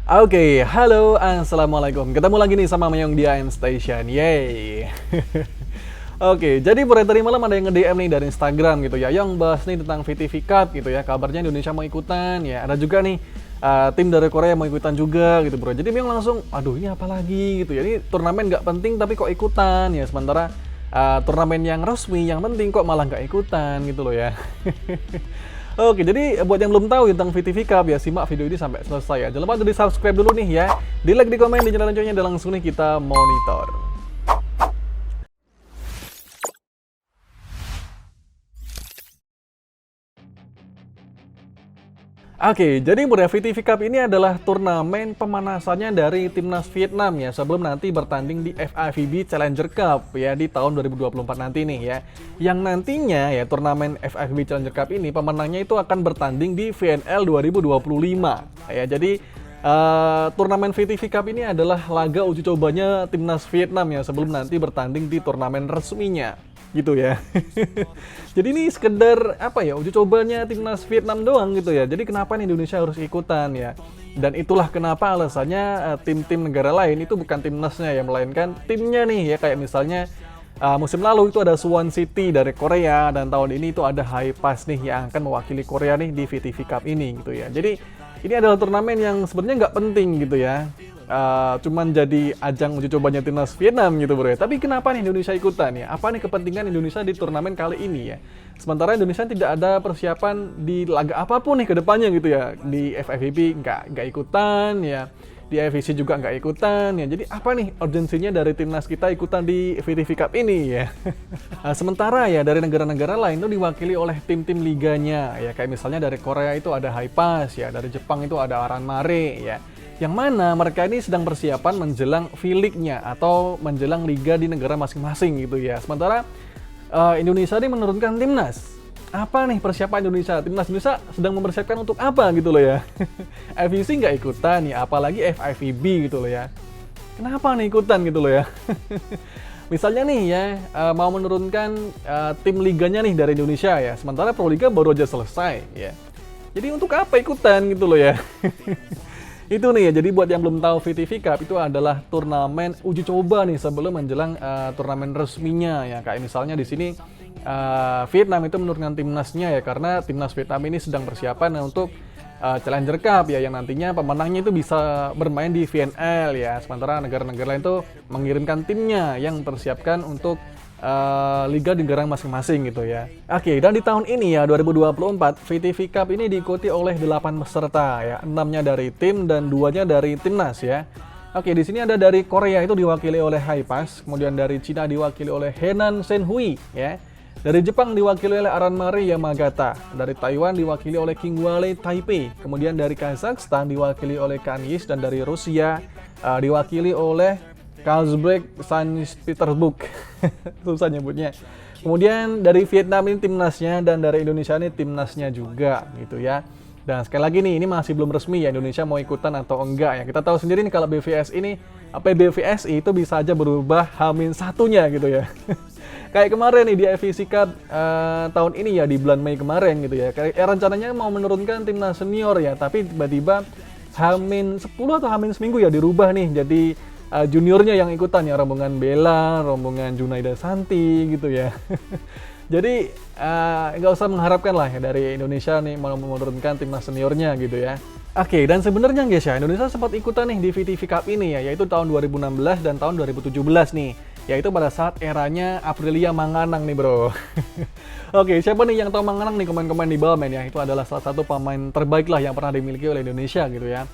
Oke, halo, assalamualaikum. Ketemu lagi nih sama Mayong di AM Station, yay. Oke, jadi pada tadi malam ada yang nge-DM nih dari Instagram gitu ya, yang bahas nih tentang VTV Cup gitu ya. Kabarnya Indonesia mau ikutan ya. Ada juga nih tim dari Korea mau ikutan juga gitu bro. Jadi Mayong langsung, aduh ini apa lagi gitu ya. Ini turnamen nggak penting tapi kok ikutan ya. Sementara turnamen yang resmi yang penting kok malah nggak ikutan gitu loh ya. Oke, jadi buat yang belum tahu tentang VTV Cup ya, simak video ini sampai selesai ya. Jangan lupa untuk di-subscribe dulu nih ya. Di-like, di komen, di channel-channelnya, dan langsung nih kita monitor. Oke, jadi Muda VTV Cup ini adalah turnamen pemanasannya dari timnas Vietnam ya, sebelum nanti bertanding di FIVB Challenger Cup ya di tahun 2024 nanti nih ya. Yang nantinya ya turnamen FIVB Challenger Cup ini pemenangnya itu akan bertanding di VNL 2025 ya. Jadi turnamen VTV Cup ini adalah laga uji cobanya timnas Vietnam ya sebelum nanti bertanding di turnamen resminya gitu ya. Jadi ini sekedar apa ya, uji cobanya timnas Vietnam doang gitu ya. Jadi kenapa nih Indonesia harus ikutan ya? Dan itulah kenapa alasannya tim-tim negara lain itu bukan timnasnya ya, melainkan timnya nih ya, kayak misalnya musim lalu itu ada Suwon City dari Korea, dan tahun ini itu ada Haipas nih yang akan mewakili Korea nih di VTV Cup ini gitu ya. Jadi ini adalah turnamen yang sebenarnya nggak penting gitu ya. Cuman jadi ajang uji cobanya timnas Vietnam gitu bro ya. Tapi kenapa nih Indonesia ikutan ya? Apa nih kepentingan Indonesia di turnamen kali ini ya? Sementara Indonesia tidak ada persiapan di laga apapun nih ke depannya gitu ya. Di FIVB nggak ikutan ya. Di IFSC juga nggak ikutan ya. Jadi apa nih urgensinya dari timnas kita ikutan di VTV Cup ini ya? Sementara ya dari negara-negara lain itu diwakili oleh tim-tim liganya ya. Kayak misalnya dari Korea itu ada Haipas ya. Dari Jepang itu ada Aranmare ya. Yang mana mereka ini sedang persiapan menjelang V-League-nya atau menjelang liga di negara masing-masing gitu ya. Sementara Indonesia ini menurunkan timnas. Apa nih persiapan Indonesia? Timnas Indonesia sedang mempersiapkan untuk apa gitu loh ya. FIVC nggak ikutan ya, apalagi FIVB gitu loh ya. Kenapa nih ikutan gitu loh ya. Misalnya nih ya, mau menurunkan tim liganya nih dari Indonesia ya. Sementara Pro Liga baru aja selesai ya. Jadi untuk apa ikutan gitu loh ya. Itu nih ya, jadi buat yang belum tahu VTV Cup itu adalah turnamen uji coba nih sebelum menjelang turnamen resminya ya. Kayak misalnya di sini Vietnam itu menurunkan timnasnya ya, karena timnas Vietnam ini sedang persiapan untuk Challenger Cup ya, yang nantinya pemenangnya itu bisa bermain di VNL ya. Sementara negara-negara lain itu mengirimkan timnya yang mempersiapkan untuk liga di negara masing-masing gitu ya. Oke, dan di tahun ini ya 2024 VTV Cup ini diikuti oleh 8 peserta ya, 6-nya dari tim dan 2-nya dari timnas ya. Oke, di sini ada dari Korea itu diwakili oleh Haipas, kemudian dari Cina diwakili oleh Henan Senhui ya. Dari Jepang diwakili oleh Aranmare Yamagata, dari Taiwan diwakili oleh Kingwale Taipei, kemudian dari Kazakhstan diwakili oleh Kanyis, dan dari Rusia diwakili oleh Carlsberg Saint Petersburg. Susah nyebutnya. Kemudian dari Vietnam ini timnasnya, dan dari Indonesia ini timnasnya juga gitu ya. Dan sekali lagi nih, ini masih belum resmi ya Indonesia mau ikutan atau enggak ya. Kita tahu sendiri nih kalau BVS ini, BVSI itu bisa aja berubah H-1-nya gitu ya. Kayak kemarin nih di IFSC Cup tahun ini ya, di bulan Mei kemarin gitu ya. Kayak rencananya mau menurunkan timnas senior ya, tapi tiba-tiba H-10 atau H-1 ya dirubah nih jadi juniornya yang ikutan ya, rombongan Bella, rombongan Junaida Santi gitu ya. Jadi nggak usah mengharapkan lah ya dari Indonesia nih mau menurunkan timnas seniornya gitu ya. Oke, dan sebenarnya guys ya, Indonesia sempat ikutan nih di VTV Cup ini ya, yaitu tahun 2016 dan tahun 2017 nih. Yaitu pada saat eranya Aprilia Manganang nih bro. Oke, siapa nih yang tahu Manganang nih, komen-komen di bawah men ya. Itu adalah salah satu pemain terbaik lah yang pernah dimiliki oleh Indonesia gitu ya.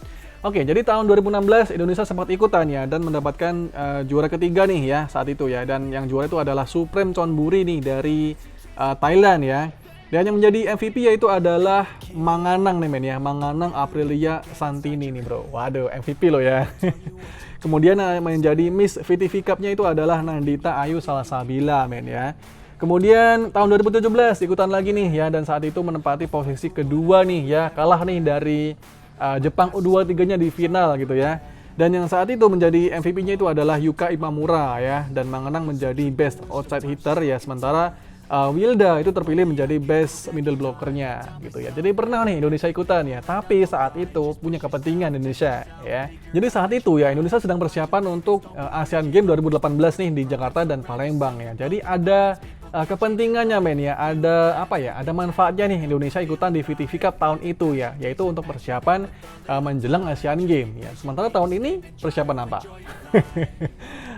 Oke, jadi tahun 2016 Indonesia sempat ikutan ya dan mendapatkan juara ketiga nih ya saat itu ya, dan yang juara itu adalah Supreme Chonburi nih dari Thailand ya. Dan yang menjadi MVP yaitu adalah Manganang nih men ya, Manganang Aprilia Santini nih bro. Waduh, MVP loh ya. Kemudian menjadi Miss VTV Cup-nya itu adalah Nandita Ayu Salasabila men ya. Kemudian tahun 2017 ikutan lagi nih ya, dan saat itu menempati posisi kedua nih ya, kalah nih dari Jepang U23-nya di final gitu ya. Dan yang saat itu menjadi MVP-nya itu adalah Yuka Imamura ya, dan Manganang menjadi best outside hitter ya. Sementara Wilda itu terpilih menjadi best middle blockernya gitu ya. Jadi pernah nih Indonesia ikutan ya, tapi saat itu punya kepentingan Indonesia ya. Jadi saat itu ya Indonesia sedang persiapan untuk Asian Games 2018 nih di Jakarta dan Palembang ya. Jadi ada kepentingannya men ya, ada apa ya, ada manfaatnya nih Indonesia ikutan di VTV Cup tahun itu ya, yaitu untuk persiapan menjelang Asian Games ya. Sementara tahun ini persiapan apa?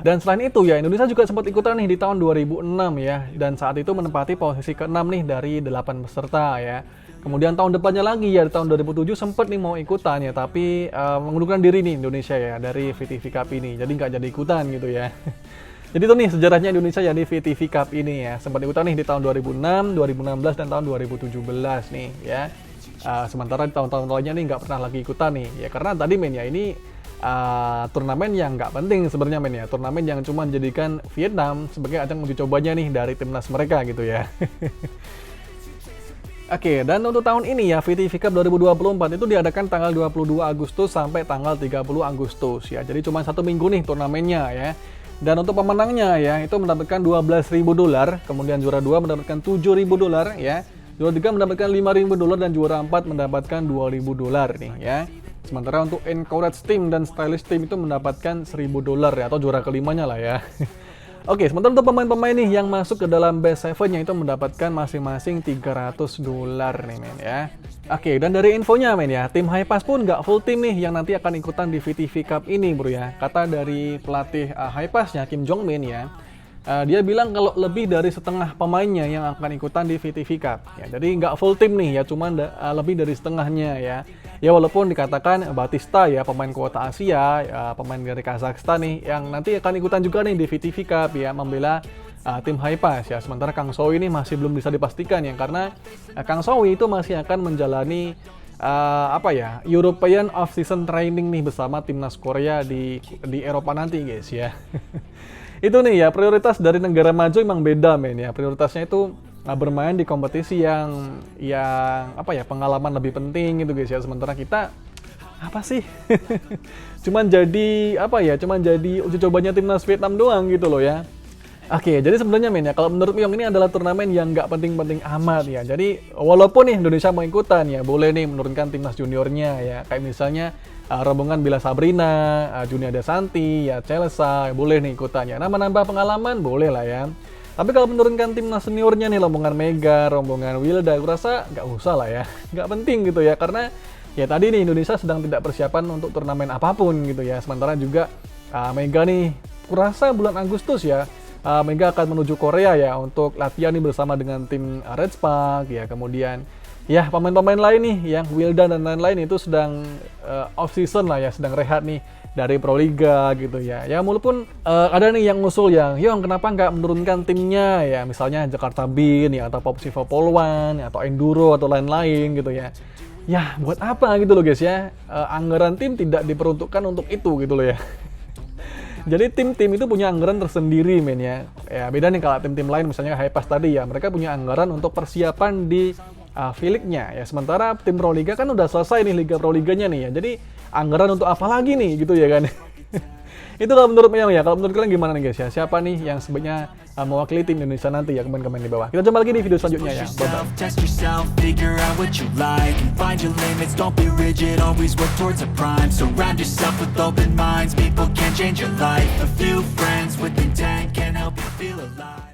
Dan selain itu ya Indonesia juga sempat ikutan nih di tahun 2006 ya, dan saat itu menempati posisi ke-6 nih dari 8 peserta ya. Kemudian tahun depannya lagi ya, di tahun 2007 sempat nih mau ikutan ya, tapi mengundurkan diri nih Indonesia ya dari VTV Cup ini, jadi nggak jadi ikutan gitu ya. Jadi itu nih sejarahnya Indonesia ya di VTV Cup ini ya. Sempat ikutan nih di tahun 2006, 2016, dan tahun 2017 nih ya. Sementara di tahun-tahun lainnya nih nggak pernah lagi ikutan nih ya. Karena tadi men ya ini turnamen yang nggak penting sebenarnya men ya. Turnamen yang cuma menjadikan Vietnam sebagai ajang uji cobanya nih dari timnas mereka gitu ya. Oke, dan untuk tahun ini ya VTV Cup 2024 itu diadakan tanggal 22 Agustus sampai tanggal 30 Agustus ya. Jadi cuma 1 minggu nih turnamennya ya. Dan untuk pemenangnya ya itu mendapatkan $12.000, kemudian juara 2 mendapatkan $7.000 ya. Juara 3 mendapatkan $5.000 dan juara 4 mendapatkan $2.000 nih ya. Sementara untuk encourage team dan stylish team itu mendapatkan $1.000 ya, atau juara kelimanya lah ya. Oke, sementara untuk pemain-pemain nih yang masuk ke dalam best 7-nya itu mendapatkan masing-masing $300 nih men ya. Oke, dan dari infonya men ya, tim Hypas pun nggak full tim nih yang nanti akan ikutan di VTV Cup ini bro ya. Kata dari pelatih Hypasnya Kim Jong Min ya, dia bilang kalau lebih dari setengah pemainnya yang akan ikutan di VTV Cup ya. Jadi nggak full tim nih ya, cuman lebih dari setengahnya ya. Ya walaupun dikatakan Batista ya pemain kuota Asia, pemain dari Kazakhstan nih yang nanti akan ikutan juga nih di VTV Cup ya, membela tim Hypas ya. Sementara Kang Sowi ini masih belum bisa dipastikan ya, karena Kang Sowi itu masih akan menjalani European off-season training nih bersama timnas Korea di Eropa nanti guys ya. Itu nih ya, prioritas dari negara maju emang beda men ya. Prioritasnya itu bermain di kompetisi yang pengalaman lebih penting gitu guys ya. Sementara kita apa sih? cuman jadi uji cobanya timnas Vietnam doang gitu loh ya. Oke, jadi sebenarnya men ya, kalau menurut Myong ini adalah turnamen yang nggak penting-penting amat ya. Jadi walaupun nih Indonesia mau ikutan ya, boleh nih menurunkan timnas juniornya ya. Kayak misalnya rombongan Bila Sabrina, Junia Desanti, ya Chelsea, boleh nih ikutan ya. Nah, menambah pengalaman boleh lah ya. Tapi kalau menurunkan timnas seniornya nih, rombongan Mega, rombongan Wilda, aku rasa nggak usah lah ya. Nggak penting gitu ya, karena ya tadi nih Indonesia sedang tidak persiapan untuk turnamen apapun gitu ya. Sementara juga Mega nih, aku rasa bulan Agustus ya, Mega akan menuju Korea ya untuk latihan nih bersama dengan tim Red Spark ya. Kemudian ya pemain-pemain lain nih yang Wilda dan lain-lain itu sedang off season lah ya, sedang rehat nih dari Proliga gitu ya. Ya walaupun ada nih yang ngusul yang, Yong kenapa nggak menurunkan timnya ya, misalnya Jakarta Bean ya, atau Popsiva Poluan ya, atau Enduro atau lain-lain gitu ya. Ya buat apa gitu loh guys ya, anggaran tim tidak diperuntukkan untuk itu gitu loh ya. Jadi tim-tim itu punya anggaran tersendiri men ya. Ya beda nih kalau tim-tim lain misalnya Hypas tadi ya, mereka punya anggaran untuk persiapan di V-League-nya ya. Sementara tim Proliga kan udah selesai nih Liga Proliganya nih ya. Jadi anggaran untuk apa lagi nih gitu ya kan. Itu kalau menurut Myong ya. Kalau menurut kalian gimana nih guys ya? Siapa nih yang sebaiknya mewakili tim Indonesia nanti ya? Komen-komen di bawah. Kita jumpa lagi di video selanjutnya ya. Bye-bye. Test yourself, figure out what you like, and find your limits, don't be rigid, always work towards a prime. Surround yourself with open minds, people can change your life. A few friends with intent can help you feel alive.